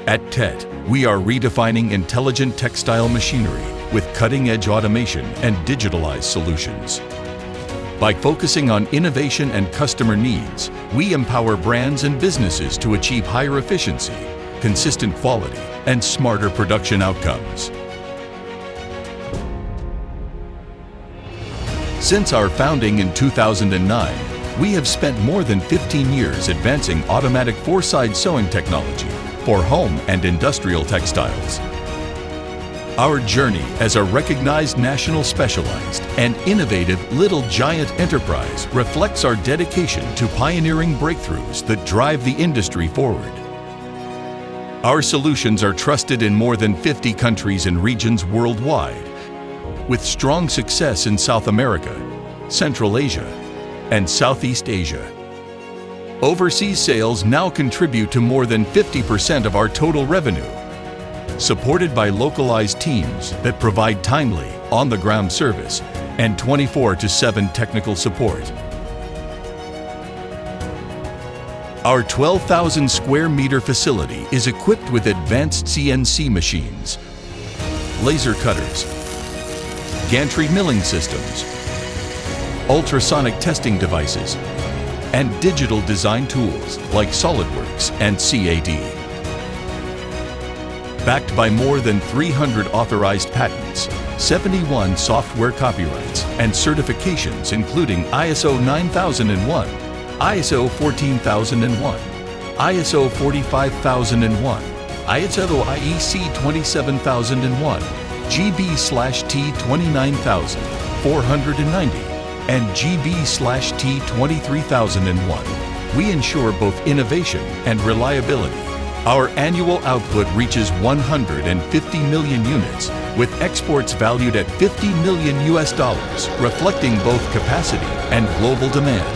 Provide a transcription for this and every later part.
At TPET, we are redefining intelligent textile machinery with cutting-edge automation and digitalized solutions. By focusing on innovation and customer needs, we empower brands and businesses to achieve higher efficiency, consistent quality, and smarter production outcomes. Since our founding in 2009, we have spent more than 15 years advancing automatic four-side sewing technology for home and industrial textiles. Our journey as a recognized national specialized and innovative Little Giant enterprise reflects our dedication to pioneering breakthroughs that drive the industry forward. Our solutions are trusted in more than 50 countries and regions worldwide, with strong success in South America, Central Asia, and Southeast Asia. Overseas sales now contribute to more than 50% of our total revenue, supported by localized teams that provide timely, on-the-ground service and 24/7 technical support. Our 12,000 square meter facility is equipped with advanced CNC machines, laser cutters, gantry milling systems, ultrasonic testing devices, and digital design tools like SolidWorks and CAD. Backed by more than 300 authorized patents, 71 software copyrights, and certifications including ISO 9001, ISO 14001, ISO 45001, ISO IEC 27001, GB/T 29490, and GB/T 23001. We ensure both innovation and reliability. Our annual output reaches 150 million units, with exports valued at $50 million, reflecting both capacity and global demand.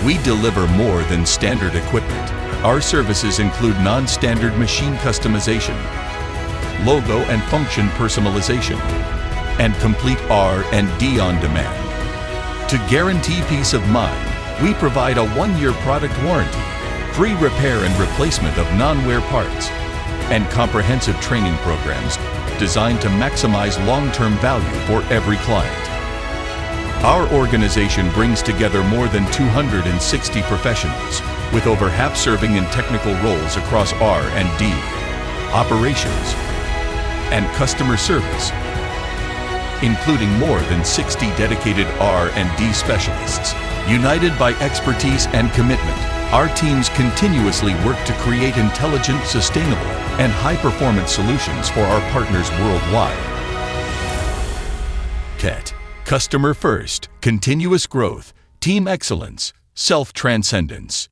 We deliver more than standard equipment. Our services include non-standard machine customization, logo and function personalization, and complete R&D on demand. To guarantee peace of mind, we provide a 1-year product warranty, free repair and replacement of non-wear parts, and comprehensive training programs designed to maximize long-term value for every client. Our organization brings together more than 260 professionals, with over half serving in technical roles across R&D, operations, and customer service, including more than 60 dedicated R&D specialists. United by expertise and commitment, our teams continuously work to create intelligent, sustainable, and high-performance solutions for our partners worldwide. TPET. Customer first, continuous growth, team excellence, self-transcendence.